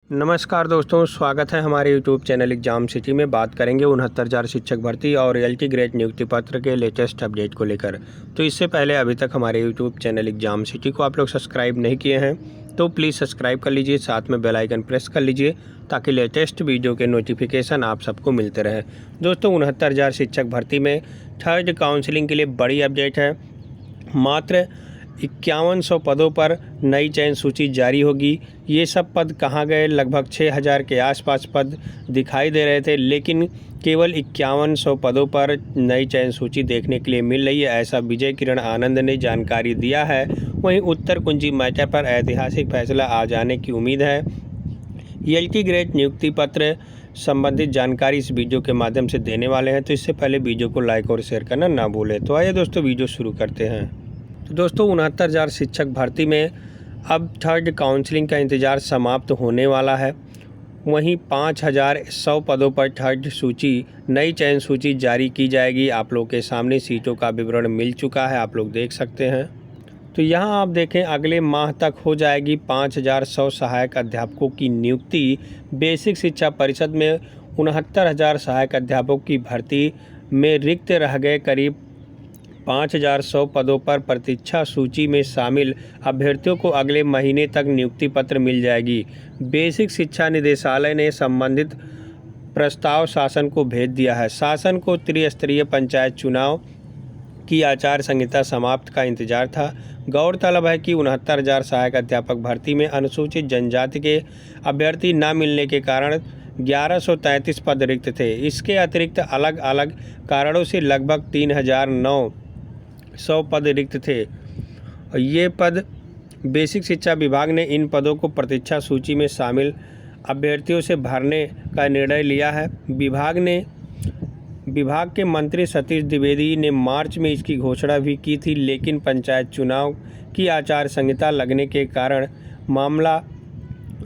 नमस्कार दोस्तों, स्वागत है हमारे यूट्यूब चैनल एग्जाम सिटी में। बात करेंगे 69,000 शिक्षक भर्ती और रियल्टी ग्रेड नियुक्ति पत्र के लेटेस्ट अपडेट को लेकर। तो इससे पहले अभी तक हमारे यूट्यूब चैनल एग्जाम सिटी को आप लोग सब्सक्राइब नहीं किए हैं तो प्लीज़ सब्सक्राइब कर लीजिए, साथ में बेल आइकन प्रेस कर लीजिए ताकि लेटेस्ट वीडियो के नोटिफिकेशन आप सबको मिलते रहें। दोस्तों 69,000 शिक्षक भर्ती में थर्ड काउंसलिंग के लिए बड़ी अपडेट है। मात्र 5100 पदों पर नई चयन सूची जारी होगी। ये सब पद कहाँ गए? लगभग 6000 के आसपास पद दिखाई दे रहे थे, लेकिन केवल 5100 पदों पर नई चयन सूची देखने के लिए मिल रही है, ऐसा विजय किरण आनंद ने जानकारी दिया है। वहीं उत्तर कुंजी मैटर पर ऐतिहासिक फैसला आ जाने की उम्मीद है। रियल्टी ग्रेड नियुक्ति पत्र संबंधित जानकारी इस वीडियो के माध्यम से देने वाले हैं, तो इससे पहले वीडियो को लाइक और शेयर करना ना भूलें। तो आइए दोस्तों वीडियो शुरू करते हैं। तो दोस्तों 69,000 शिक्षक भर्ती में अब थर्ड काउंसलिंग का इंतज़ार समाप्त होने वाला है। वहीं 5100 पदों पर थर्ड सूची नई चयन सूची जारी की जाएगी। आप लोग के सामने सीटों का विवरण मिल चुका है, आप लोग देख सकते हैं। तो यहाँ आप देखें, अगले माह तक हो जाएगी 5100 सहायक अध्यापकों की नियुक्ति। बेसिक शिक्षा परिषद में 69,000 सहायक अध्यापकों की भर्ती में रिक्त रह गए करीब 5100 पदों पर प्रतीक्षा सूची में शामिल अभ्यर्थियों को अगले महीने तक नियुक्ति पत्र मिल जाएगी। बेसिक शिक्षा निदेशालय ने संबंधित प्रस्ताव शासन को भेज दिया है। शासन को त्रिस्तरीय पंचायत चुनाव की आचार संहिता समाप्त का इंतजार था। गौरतलब है कि 69,000 सहायक अध्यापक भर्ती में अनुसूचित जनजाति के अभ्यर्थी न मिलने के कारण 1133 पद रिक्त थे। इसके अतिरिक्त अलग अलग कारणों से लगभग 3,900 पद रिक्त थे। ये पद बेसिक शिक्षा विभाग ने इन पदों को प्रतीक्षा सूची में शामिल अभ्यर्थियों से भरने का निर्णय लिया है। विभाग के मंत्री सतीश द्विवेदी ने मार्च में इसकी घोषणा भी की थी, लेकिन पंचायत चुनाव की आचार संहिता लगने के कारण मामला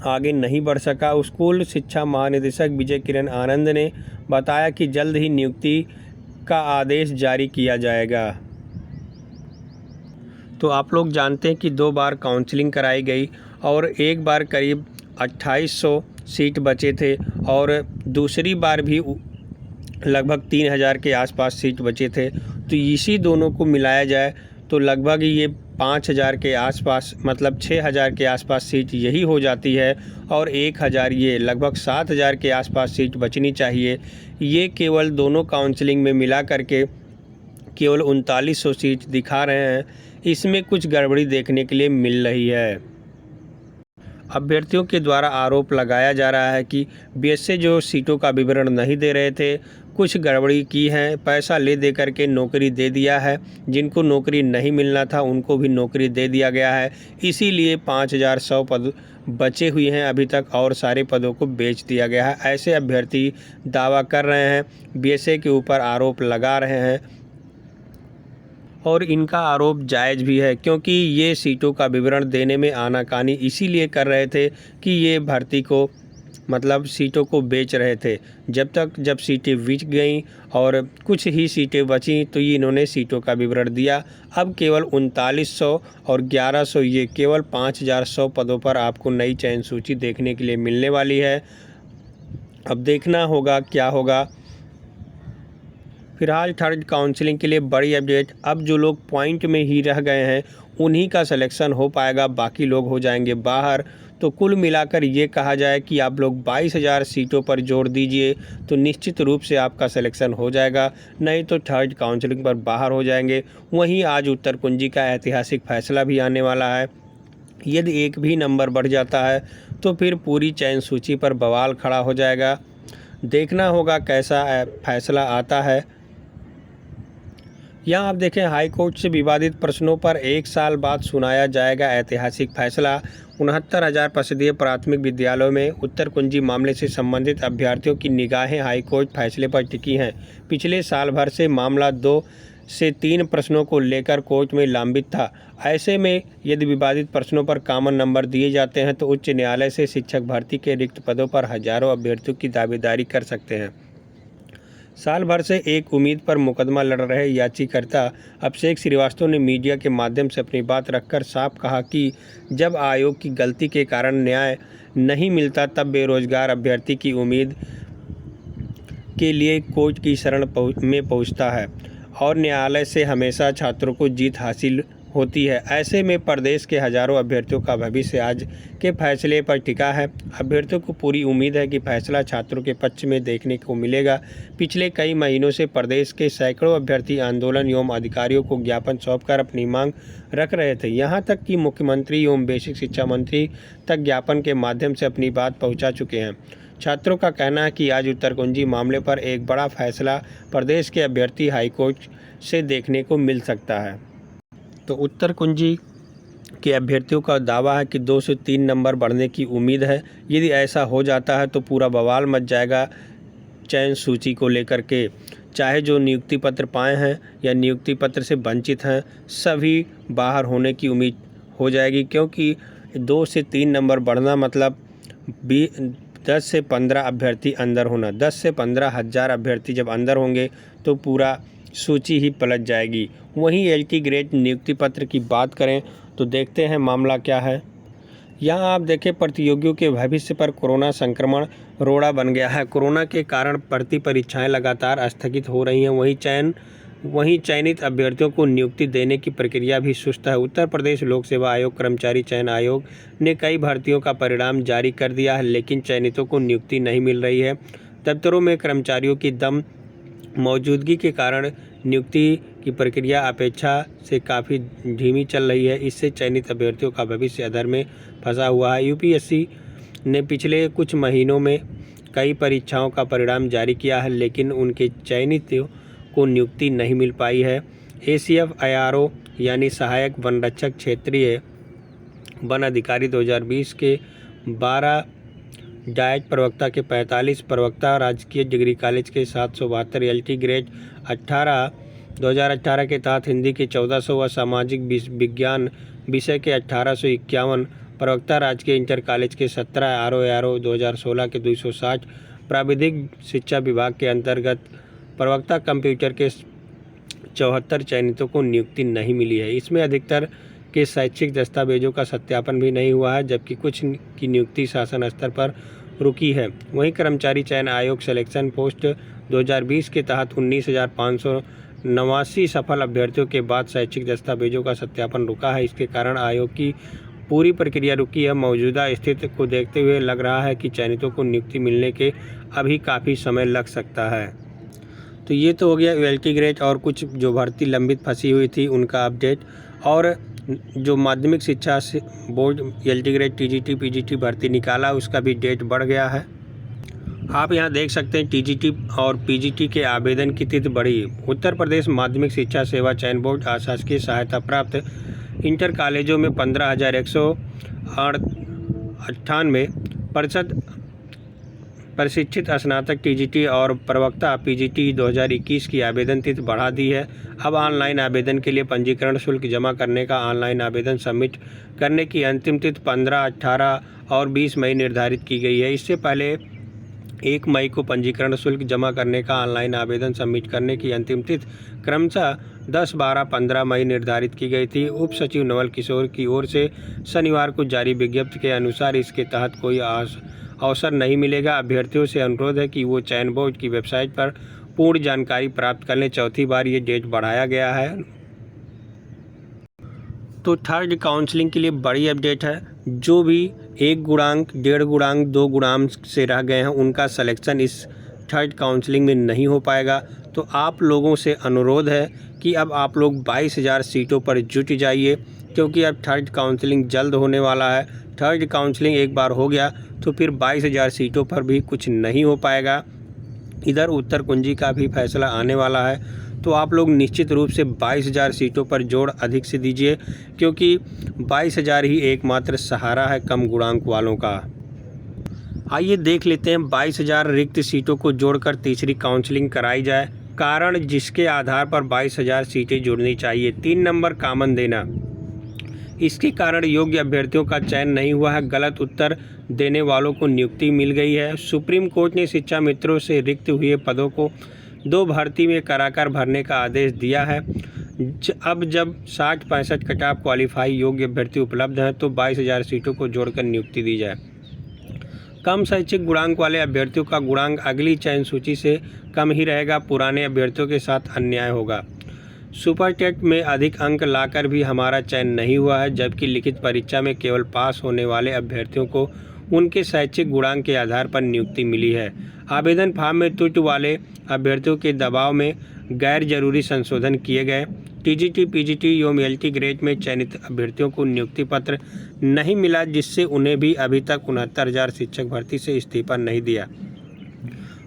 आगे नहीं बढ़ सका। स्कूल शिक्षा महानिदेशक विजय किरण आनंद ने बताया कि जल्द ही नियुक्ति का आदेश जारी किया जाएगा। तो आप लोग जानते हैं कि 2 बार काउंसलिंग कराई गई और एक बार करीब 2800 सीट बचे थे और दूसरी बार भी लगभग 3000 के आसपास सीट बचे थे। तो इसी दोनों को मिलाया जाए तो लगभग ये 5000 के आसपास, मतलब 6000 के आसपास सीट यही हो जाती है और 1000 ये लगभग 7000 के आसपास सीट बचनी चाहिए। ये केवल दोनों काउंसलिंग में मिला करके केवल 3900 सीट दिखा रहे हैं। इसमें कुछ गड़बड़ी देखने के लिए मिल रही है। अभ्यर्थियों के द्वारा आरोप लगाया जा रहा है कि बीएसए जो सीटों का विवरण नहीं दे रहे थे, कुछ गड़बड़ी की है, पैसा ले दे करके नौकरी दे दिया है। जिनको नौकरी नहीं मिलना था उनको भी नौकरी दे दिया गया है। इसीलिए 5100 पद बचे हुए हैं अभी तक और सारे पदों को बेच दिया गया है, ऐसे अभ्यर्थी दावा कर रहे हैं। बीएसए के ऊपर आरोप लगा रहे हैं और इनका आरोप जायज़ भी है, क्योंकि ये सीटों का विवरण देने में आनाकानी इसीलिए कर रहे थे कि ये भर्ती को, मतलब सीटों को बेच रहे थे। जब सीटें बिक गईं और कुछ ही सीटें बचीं तो ये इन्होंने सीटों का विवरण दिया। अब केवल 3900 और 1100, ये केवल 5100 पदों पर आपको नई चयन सूची देखने के लिए मिलने वाली है। अब देखना होगा क्या होगा। फिलहाल थर्ड काउंसलिंग के लिए बड़ी अपडेट। अब जो लोग पॉइंट में ही रह गए हैं उन्हीं का सिलेक्शन हो पाएगा, बाकी लोग हो जाएंगे बाहर। तो कुल मिलाकर ये कहा जाए कि आप लोग 22,000 सीटों पर जोर दीजिए तो निश्चित रूप से आपका सिलेक्शन हो जाएगा, नहीं तो थर्ड काउंसलिंग पर बाहर हो जाएंगे। वहीं आज उत्तर कुंजी का ऐतिहासिक फैसला भी आने वाला है। यदि एक भी नंबर बढ़ जाता है तो फिर पूरी चयन सूची पर बवाल खड़ा हो जाएगा। देखना होगा कैसा फैसला आता है। यहाँ आप देखें, हाई कोर्ट से विवादित प्रश्नों पर 1 साल बाद सुनाया जाएगा ऐतिहासिक फैसला। 69,000 परिषदीय प्राथमिक विद्यालयों में उत्तर कुंजी मामले से संबंधित अभ्यर्थियों की निगाहें हाई कोर्ट फैसले पर टिकी हैं। पिछले साल भर से मामला 2 से 3 प्रश्नों को लेकर कोर्ट में लंबित था। ऐसे में यदि विवादित प्रश्नों पर कॉमन नंबर दिए जाते हैं तो उच्च न्यायालय से शिक्षक भर्ती के रिक्त पदों पर हजारों अभ्यर्थियों की दावेदारी कर सकते हैं। साल भर से एक उम्मीद पर मुकदमा लड़ रहे याचिकाकर्ता अभिषेक श्रीवास्तव ने मीडिया के माध्यम से अपनी बात रखकर साफ कहा कि जब आयोग की गलती के कारण नहीं मिलता तब बेरोजगार अभ्यर्थी की उम्मीद के लिए कोर्ट की शरण में पहुंचता है और न्यायालय से हमेशा छात्रों को जीत हासिल होती है। ऐसे में प्रदेश के हजारों अभ्यर्थियों का भविष्य आज के फैसले पर टिका है। अभ्यर्थियों को पूरी उम्मीद है कि फैसला छात्रों के पक्ष में देखने को मिलेगा। पिछले कई महीनों से प्रदेश के सैकड़ों अभ्यर्थी आंदोलन एवं अधिकारियों को ज्ञापन सौंपकर अपनी मांग रख रहे थे। यहाँ तक कि मुख्यमंत्री एवं बेसिक शिक्षा मंत्री तक ज्ञापन के माध्यम से अपनी बात पहुँचा चुके हैं। छात्रों का कहना है कि आज उत्तरकुंजी मामले पर एक बड़ा फैसला प्रदेश के अभ्यर्थी हाईकोर्ट से देखने को मिल सकता है। तो उत्तरकुंजी के अभ्यर्थियों का दावा है कि 2 से 3 नंबर बढ़ने की उम्मीद है। यदि ऐसा हो जाता है तो पूरा बवाल मच जाएगा चयन सूची को लेकर के। चाहे जो नियुक्ति पत्र पाए हैं या नियुक्ति पत्र से वंचित हैं, सभी बाहर होने की उम्मीद हो जाएगी, क्योंकि 2 से 3 नंबर बढ़ना मतलब 10 से 15 अभ्यर्थी अंदर होना। 10 से 15 हज़ार अभ्यर्थी जब अंदर होंगे तो पूरा सूची ही पलट जाएगी। वहीं LT ग्रेड नियुक्ति पत्र की बात करें तो देखते हैं मामला क्या है। यहाँ आप देखें, प्रतियोगियों के भविष्य पर कोरोना संक्रमण रोड़ा बन गया है। कोरोना के कारण भर्ती परीक्षाएं लगातार स्थगित हो रही हैं। वहीं चयनित अभ्यर्थियों को नियुक्ति देने की प्रक्रिया भी सुस्त है। उत्तर प्रदेश लोक सेवा आयोग कर्मचारी चयन आयोग ने कई भर्तियों का परिणाम जारी कर दिया है, लेकिन चयनितों को नियुक्ति नहीं मिल रही है। दफ्तरों में कर्मचारियों की दम मौजूदगी के कारण नियुक्ति की प्रक्रिया अपेक्षा से काफ़ी धीमी चल रही है। इससे चयनित अभ्यर्थियों का भविष्य अधर में फंसा हुआ है। UPSC ने पिछले कुछ महीनों में कई परीक्षाओं का परिणाम जारी किया है, लेकिन उनके चयनितों को नियुक्ति नहीं मिल पाई है। ACF IRO यानी सहायक वन रक्षक क्षेत्रीय वन अधिकारी 2020 के 12 डायट प्रवक्ता के 45 प्रवक्ता, राजकीय डिग्री कॉलेज के 772, LT ग्रेड 2018 के तहत हिंदी के 1400 व सामाजिक विज्ञान विषय के 1851 प्रवक्ता, राजकीय इंटर कॉलेज के 17, RO 2016 के 260, प्राविधिक शिक्षा विभाग के अंतर्गत प्रवक्ता कंप्यूटर के 74 चयनितों को नियुक्ति नहीं मिली है। इसमें अधिकतर के शैक्षिक दस्तावेजों का सत्यापन भी नहीं हुआ है, जबकि कुछ की नियुक्ति शासन स्तर पर रुकी है। वहीं कर्मचारी चयन आयोग सिलेक्शन पोस्ट 2020 के तहत 19,589 सफल अभ्यर्थियों के बाद शैक्षिक दस्तावेजों का सत्यापन रुका है। इसके कारण आयोग की पूरी प्रक्रिया रुकी है। मौजूदा स्थिति को देखते हुए लग रहा है कि चयनितों को नियुक्ति मिलने के अभी काफ़ी समय लग सकता है। तो ये तो हो गया LT ग्रेड और कुछ जो भर्ती लंबित फंसी हुई थी उनका अपडेट। और जो माध्यमिक शिक्षा board LT grade TGT PGT भर्ती निकाला, उसका भी डेट बढ़ गया है। आप यहाँ देख सकते हैं TGT और PGT के आवेदन की तिथि बढ़ी। उत्तर प्रदेश माध्यमिक शिक्षा सेवा चयन बोर्ड अशासकीय सहायता प्राप्त इंटर कॉलेजों में 15,198% प्रशिक्षित स्नातक TGT और प्रवक्ता PGT 2021 की आवेदन तिथि बढ़ा दी है। अब ऑनलाइन आवेदन के लिए पंजीकरण शुल्क जमा करने का ऑनलाइन आवेदन सबमिट करने की अंतिम तिथि 15, 18 और 20 मई निर्धारित की गई है। इससे पहले 1 मई को पंजीकरण शुल्क जमा करने का ऑनलाइन आवेदन सबमिट करने की अंतिम तिथि क्रमशः 10, 12, 15 मई निर्धारित की गई थी। उप सचिव नवल किशोर की ओर से शनिवार को जारी विज्ञप्ति के अनुसार इसके तहत कोई अवसर नहीं मिलेगा। अभ्यर्थियों से अनुरोध है कि वो चयन बोर्ड की वेबसाइट पर पूर्ण जानकारी प्राप्त कर लें। चौथी बार ये डेट बढ़ाया गया है। तो थर्ड काउंसलिंग के लिए बड़ी अपडेट है। जो भी 1 गुणांक, 1.5 गुणांक, 2 गुणांक से रह गए हैं, उनका सिलेक्शन इस थर्ड काउंसलिंग में नहीं हो पाएगा। तो आप लोगों से अनुरोध है कि अब आप लोग 22,000 सीटों पर जुट जाइए, क्योंकि अब थर्ड काउंसलिंग जल्द होने वाला है। थर्ड काउंसलिंग एक बार हो गया तो फिर 22,000 सीटों पर भी कुछ नहीं हो पाएगा। इधर उत्तरकुंजी का भी फैसला आने वाला है। तो आप लोग निश्चित रूप से 22,000 सीटों पर जोड़ अधिक से दीजिए, क्योंकि 22,000 ही एकमात्र सहारा है कम गुणांक वालों का। आइए देख लेते हैं 22,000 रिक्त सीटों को जोड़कर तीसरी काउंसलिंग कराई जाए। कारण जिसके आधार पर 22,000 सीटें जुड़नी चाहिए। 3 नंबर कॉमन देना, इसके कारण योग्य अभ्यर्थियों का चयन नहीं हुआ है। गलत उत्तर देने वालों को नियुक्ति मिल गई है। सुप्रीम कोर्ट ने शिक्षा मित्रों से रिक्त हुए पदों को 2 भर्ती में कराकर भरने का आदेश दिया है। अब जब 60-65 कट ऑफ क्वालिफाई योग्य अभ्यर्थी उपलब्ध हैं तो 22,000 सीटों को जोड़कर नियुक्ति दी जाए। कम शैक्षिक गुणांक वाले अभ्यर्थियों का गुणांक अगली चयन सूची से कम ही रहेगा। पुराने अभ्यर्थियों के साथ अन्याय होगा। सुपर टेट में अधिक अंक लाकर भी हमारा चयन नहीं हुआ है, जबकि लिखित परीक्षा में केवल पास होने वाले अभ्यर्थियों को उनके शैक्षिक गुणांक के आधार पर नियुक्ति मिली है। आवेदन फॉर्म में त्रुटि वाले अभ्यर्थियों के दबाव में गैर जरूरी संशोधन किए गए। टीजीटी, पीजीटी एवं एलटी ग्रेड में चयनित अभ्यर्थियों को नियुक्ति पत्र नहीं मिला, जिससे उन्हें भी अभी तक 69,000 शिक्षक भर्ती से इस्तीफा नहीं दिया।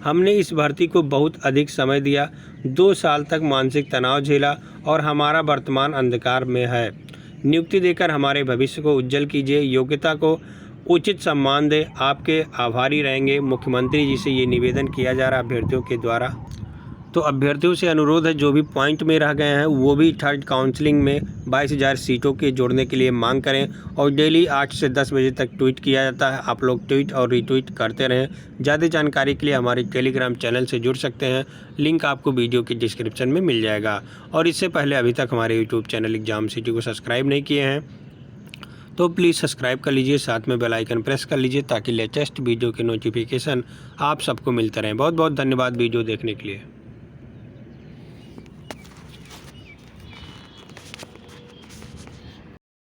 हमने इस भर्ती को बहुत अधिक समय दिया, 2 साल तक मानसिक तनाव झेला और हमारा वर्तमान अंधकार में है। नियुक्ति देकर हमारे भविष्य को उज्जवल कीजिए, योग्यता को उचित सम्मान दें। आपके आभारी रहेंगे। मुख्यमंत्री जी से ये निवेदन किया जा रहा है अभ्यर्थियों के द्वारा। तो अभ्यर्थियों से अनुरोध है, जो भी पॉइंट में रह गए हैं वो भी थर्ड काउंसलिंग में 22,000 सीटों के जोड़ने के लिए मांग करें। और डेली 8 से 10 बजे तक ट्वीट किया जाता है। आप लोग ट्वीट और रीट्वीट करते रहें। ज़्यादा जानकारी के लिए हमारे टेलीग्राम चैनल से जुड़ सकते हैं। लिंक आपको वीडियो के डिस्क्रिप्शन में मिल जाएगा। और इससे पहले अभी तक हमारे यूट्यूब चैनल एग्जाम सिटी को सब्सक्राइब नहीं किए हैं तो प्लीज़ सब्सक्राइब कर लीजिए, साथ में बेल आइकन प्रेस कर लीजिए, ताकि लेटेस्ट वीडियो के नोटिफिकेशन आप सबको मिलते रहें। बहुत बहुत धन्यवाद वीडियो देखने के लिए।